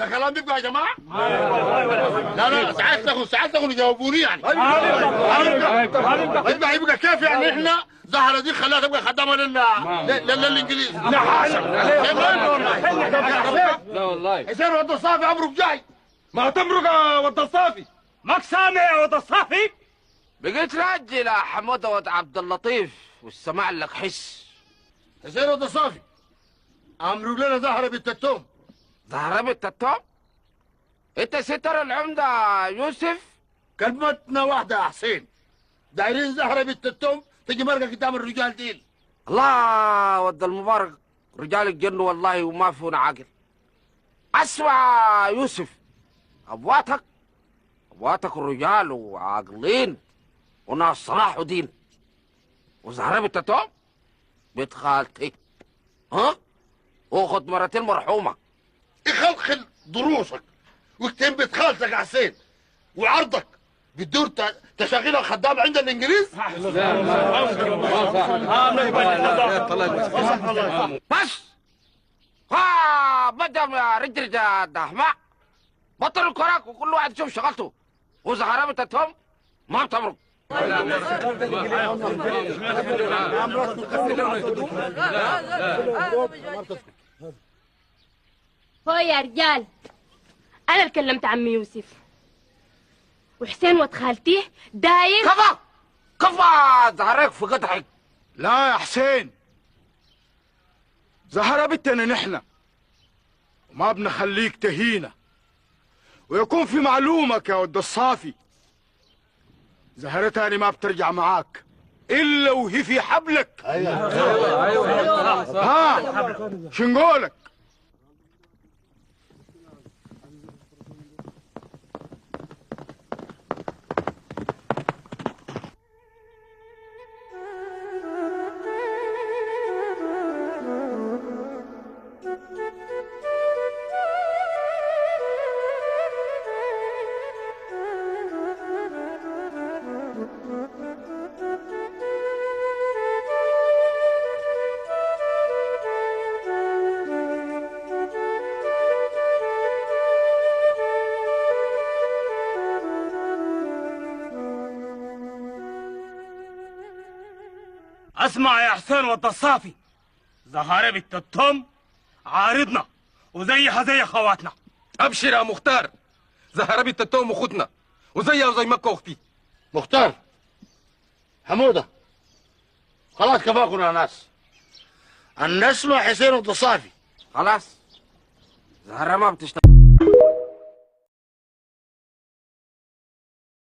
ده كلام بيبقى يا جماعه؟ لا لا ساعتكم يجاوبوني يعني. يبقى كيف يعني احنا زهره دي خلاها تبقى خدامه للانجليز؟ لا حاشا. لا والله حسين ود الصافي عمرك جاي. ما تمرق يا ود الصافي. ماك سامع يا ود الصافي؟ بقيت راجل يا حموده ود عبد اللطيف والسماع لك حس. حسين ود الصافي امروا لنا زهره بنت التوم. زهره بنت التوم؟ انت ستر العمده يوسف؟ كلمتنا واحده يا حسين، دايرين زهره بنت التوم تجي مرقه قدام الرجال ديل. الله ود المبارك، رجال الجن والله وما فينا عاقل. اسمع يوسف، ابواتك الرجال وعاقلين وناس صلاح ودين، وزهره بنت التوم بنت خالتي، ها؟ واخت مرتي المرحومه. يخلخل دروسك واكتب بنت خالتك يا حسين، وعرضك بتدور تشغيل خدام عند الانجليز. بس بدهم يا رجل الدحماء بطلوا الكراك وكل واحد يشوف شغلته، وزهره بنت التوم ما بتمرق. هو يا رجال، انا اللي كلمت عمي يوسف وحسين ود خالتيه داير. كفى زهرك في قدحك. لا يا حسين، زهرة بنتنا نحن وما بنخليك تهينا، ويكون في معلومك يا ود الصافي، زهرة تاني ما بترجع معاك الا وهي في حبلك. ها شنقولك؟ اسمع يا حسين ود الصافي، زهره بنت التوم عارضنا وزيها زي خواتنا. ابشر يا مختار، زهره بنت التوم اختنا وزيها وزي مكه اختي. مختار، حموده، خلاص كفاكم يا ناس. أن نسمع حسين ود الصافي. خلاص زهره ما بتشتغل.